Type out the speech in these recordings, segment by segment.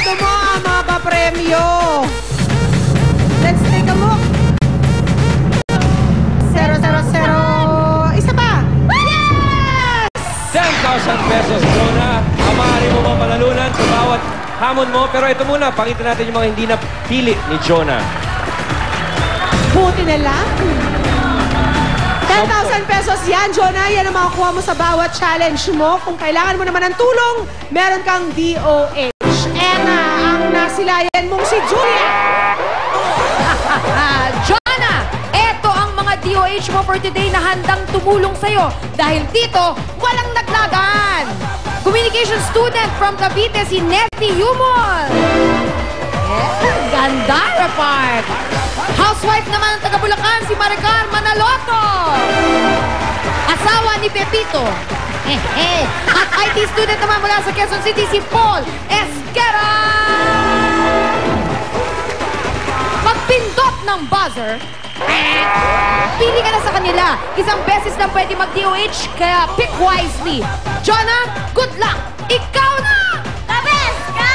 todo mo ang mga papremyo. Let's take a look. 000. Isa pa. Yes! 10,000 pesos, Jonah. Maaari mo mapanalunan sa bawat hamon mo. Pero ito muna, pakita natin yung mga hindi na pili ni Jonah. Buti na lang. 10,000 pesos yan, Jonah. Yan ang makakuha mo sa bawat challenge mo. Kung kailangan mo naman ng tulong, meron kang DOH. Ang nasilayan mong si Julia. Jonah, eto ang mga DOH mo for today na handang tumulong sa'yo. Dahil dito, walang naglagan. Communication student from Cavite, si Nettie Humol. Ganda, Park. Housewife naman ng taga Bulacan, si Maricar Manaloto. Asawa ni Pepito. At IT student naman mula sa Quezon City, si Paul Esquera. Magpindot ng buzzer. Pili ka na sa kanila. Isang beses lang pwede mag-DOH, kaya pick wisely. Jonah, good luck! Ikaw na! The best ka!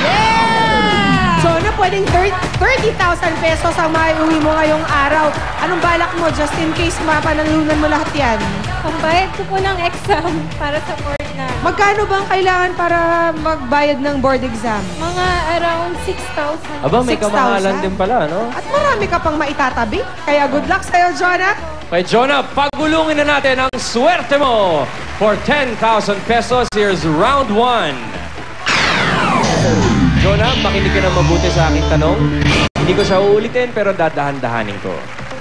Yeah! Jonah, pwedeng 30,000 pesos ang maiuwi mo ngayong araw. Anong balak mo just in case mapanalunan mo lahat yan? Pambayad ko po ng exam para sa board na. Magkano bang kailangan para magbayad ng board exam? Mga around 6,000. Aba, may 6,000? kamahalan din pala, no? At marami ka pang maitatabi. Kaya good luck sa'yo, Jonah. Kay Jonah, pagulungin na natin ang swerte mo. For 10,000 pesos, here's round 1. Jonah, makinig ka na mabuti sa aking tanong. Hindi ko siya uulitin, pero dadahan-dahanin ko.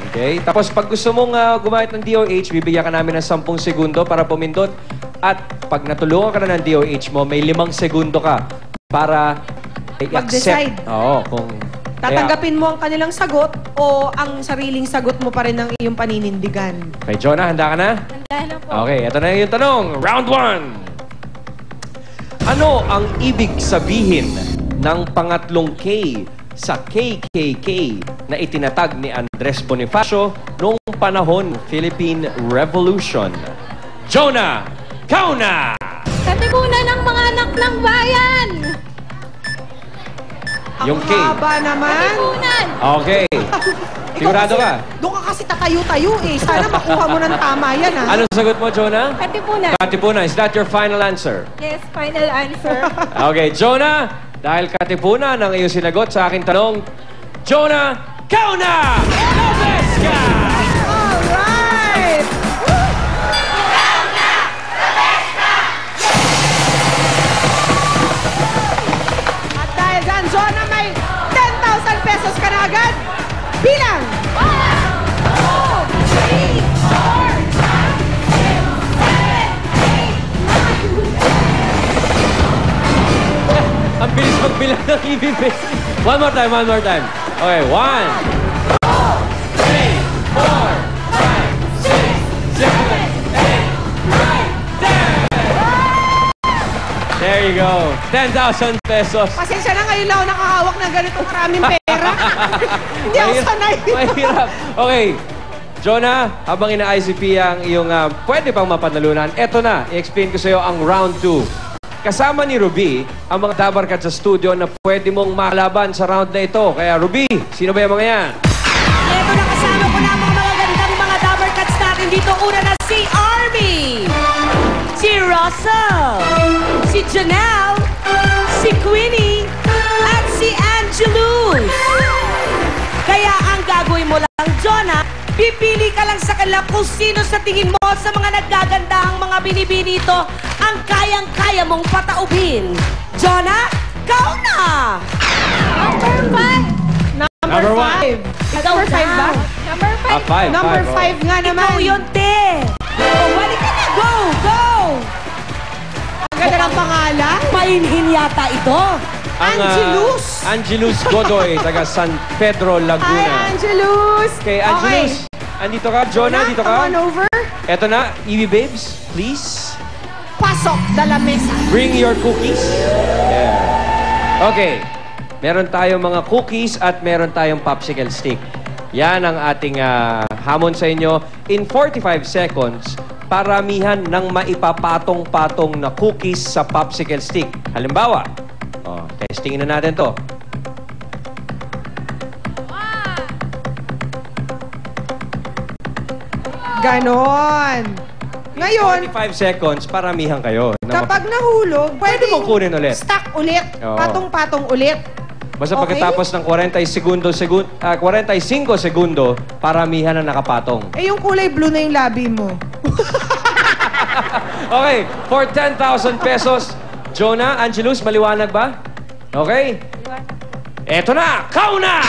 Okay? Tapos pag gusto mong gumamit ng DOH, bibigyan ka namin ng 10 segundo para pumindot. At pag natulungan ka na ng DOH mo, may 5 segundo ka para mag-decide. Oo, kung... Tatanggapin mo ang kanilang sagot o ang sariling sagot mo pa rin ang iyong paninindigan. Kay Jonah, handa ka na? Handa na po. Okay, ito na yung tanong. Round 1. Ano ang ibig sabihin ng pangatlong K sa KKK na itinatag ni Andres Bonifacio noong panahon Philippine Revolution? Jonah, kauna! Katipunan ng mga anak ng bayan! Yung K. Ang haba naman. Katipunan! Okay. Sigurado ka? Doon ka kasi tatayo-tayo eh. Sana makuha mo ng tama yan ah. Ano sagot mo, Jonah? Katipunan! Katipunan. Is that your final answer? Yes, final answer. Okay, Jonah, dahil Katipunan ang iyong sinagot sa aking tanong, Jonah, kauna! Lopez ka! Alright! At dahil dyan, Jonah, may 10,000 pesos ka na agad. Bilang! 1, 2, 3, 4, 5, 6, 7, 8, 9. Ang bilis magbilang ng ibibig. One more time, one more time. Okay, 1, 2, 3, 4, 5, 6, 7, 8, 9, 10. There you go. 10,000 pesos. Pasensya na, ngayon lang ako nakahawak ng ganitong maraming pera. Hindi ako sanay. Mahirap. Okay. Jonah, habang ina-ICP ang iyong pwede pang mapanalunan, eto na, i-explain ko sa iyo ang round 2. Kasama ni Ruby, ang mga dabarkat sa studio na pwede mong makalaban sa round na ito. Kaya Ruby, sino ba yung mga yan? Eto na, kasama ko na ang mga magagandang mga dabarkats natin dito. Una na si Army, si Russell, si Janelle, si Queenie, at si Angelus. Kaya ang gagawin mo lang, Jonah, pipili ka lang sa kanila kung sino sa tingin mo sa mga naggagandahang mga binibini ito ang kayang-kaya mong pataubin. Jonah, go na! Number 5! Number 5. Number 5 ba? Number 5! Five. Number Five, 5 nga naman. Ikaw yun, te! Oh, balik ka na! Go! Go! Ang ganda ng pangalan. Painhin yata ito. Angelus. Angelus Godoy, taga San Pedro, Hi, Laguna. Angelus. Okay, Angelus. Andito ka, Jonah, dito Come ka. on over. Eto na, Evie Babes, please. Pasok de la mesa. Bring your cookies. Yeah. Okay. Meron tayong mga cookies at meron tayong popsicle stick. Yan ang ating hamon sa inyo. In 45 seconds, paramihan ng maipapatong-patong na cookies sa popsicle stick. Halimbawa, Oh, testingin na natin to. Ganon. Ngayon, 45 seconds, paramihan kayo. kapag nahulog, Pwede mong kunin ulit. Stack ulit. Oo. Patong-patong ulit. Basta Okay. pagkatapos ng 45 segundo, paramihan na nakapatong. Eh, yung kulay blue na yung labi mo. Okay, for 10,000 pesos, Jonah, Angelus, maliwanag ba? Okay? Eto na! Kauna!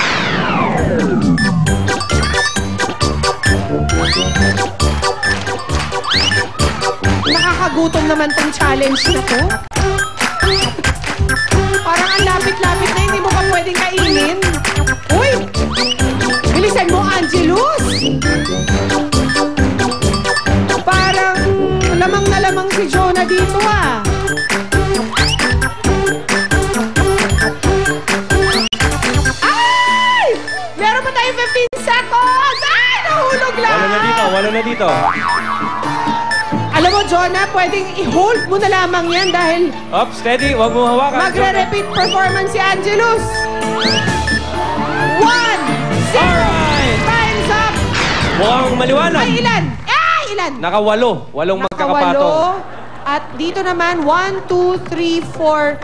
Nakakagutom naman tong challenge na to. Parang ang lapit-lapit na, hindi mo pa pwedeng kainin. Uy! Bilisan mo, Angelus! Parang lamang na lamang si Jonah dito, ah. Ay! Meron pa tayo 15 seconds! Ay! Nahulog lang! Wala na dito. Alam mo, Jonah, pwedeng i-hold mo na lamang yan dahil Up, steady, huwag mo hawakan. magre-repeat performance si Angelus. 1, 0, Alright! time's up! Mukhang maliwanag. Ay, ilan? Ay, ilan? Walong magkakapatong. Nakawalo. At dito naman, 1, 2, 3, 4,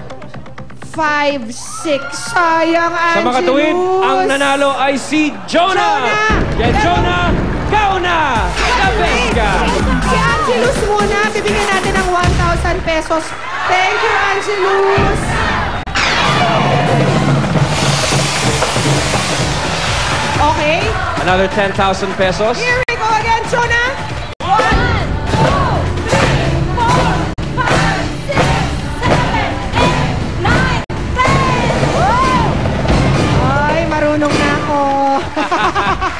5, 6. Sayang, Sa Angelus. mga tuwid, ang nanalo ay si Jonah! Jonah! Yes, Jonah! Kauna! The best ka! Si Angelus muna. Bibigyan natin ng 1,000 pesos. Thank you, Angelus. Okay. Another 10,000 pesos. Here we go again, Jonah. 1, 2, 3, 4, 5, 6, 7, 8, 9, 10. Ay, marunong na ako.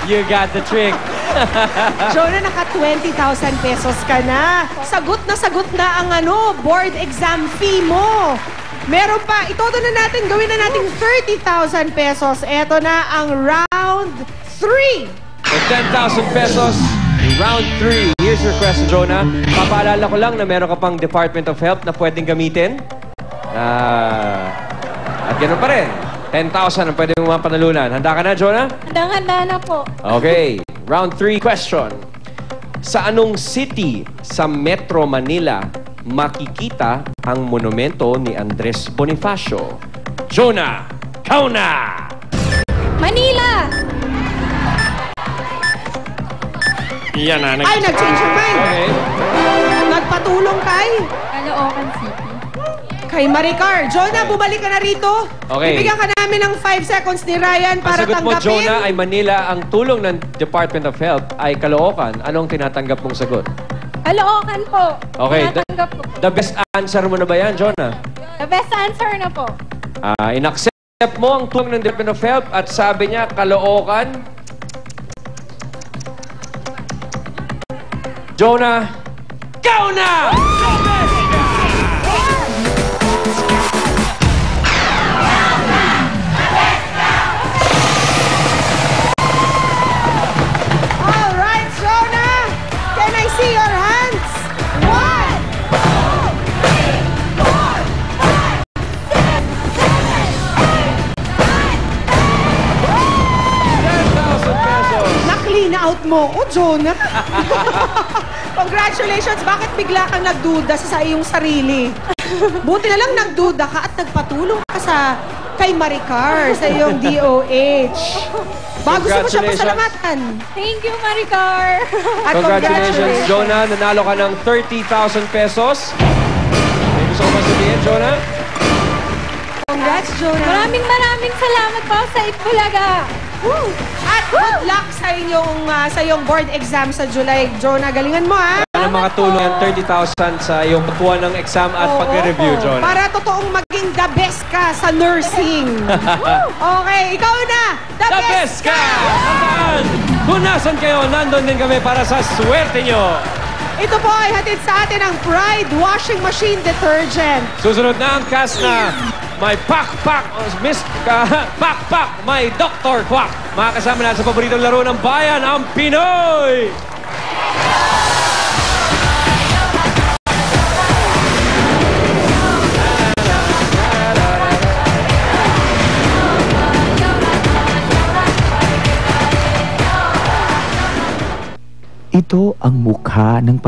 You got the trick. Jonah, naka 20,000 pesos ka na. Sagot na ang board exam fee mo. Meron pa, itodo na natin, gawin na natin 30,000 pesos. Eto na ang round 3. For 10,000 pesos, round 3. Here's your question, Jonah. Papaalala ko lang na meron ka pang Department of Health na pwedeng gamitin. At ganoon pa rin. 10,000 ang pwede mong mapanalunan. Handa ka na, Jonah? Handang-handa na po. Okay. Round 3 question. Sa anong city sa Metro Manila makikita ang monumento ni Andres Bonifacio? Jonah, kauna! Manila! Yan na. Ay, nag-change your mind. Okay. Nagpatulong Caloocan City. kay Maricar. Jonah, bumalik ka na rito. Okay. Bibigyan ka namin ng 5 seconds ni Ryan Ang para sagot mo, tanggapin. Jonah, ay Manila. Ang tulong ng Department of Health ay Caloocan. Anong tinatanggap mong sagot? Caloocan po. Okay. Tinatanggap ko po. The best answer mo na ba yan, Jonah? The best answer na po. In-accept mo ang tulong ng Department of Health at sabi niya, Caloocan. Jonah, kauna! All right, Jonah. Can I see your hands? 10,000 pesos. Na-clean out mo ko, Jonah. Congratulations. Bakit bigla kang nagduda sa iyong sarili? Buti na lang nagduda ka at nagpatulong ka kay Maricar sa iyong DOH. Gusto mo siya pasalamatan. Thank you, Maricar. At Congratulations, Jonah. Nanalo ka ng 30,000 pesos. May gusto ko ba sabihin, Jonah? Congrats, Jonah. Maraming salamat po sa Itbulaga. Woo! At good luck sa iyong board exam sa July. Jonah, galingan mo, ha? Sana makatulong ang 30,000 sa iyong pagkuha ng exam at Oo, pag-review, Jonah. Para totoong maging the best ka sa nursing. Okay, ikaw na! The best ka! Tandaan, kung nasan kayo, nandun din kami para sa swerte nyo. Ito po ay hatid sa atin ang Pride Washing Machine Detergent. Susunod na ang cast na may Pak-Pak, Miss Pak-Pak, may Dr. Quack. Makakasama natin sa paboritong laro ng bayan, ang Pinoy! Ito ang mukha ng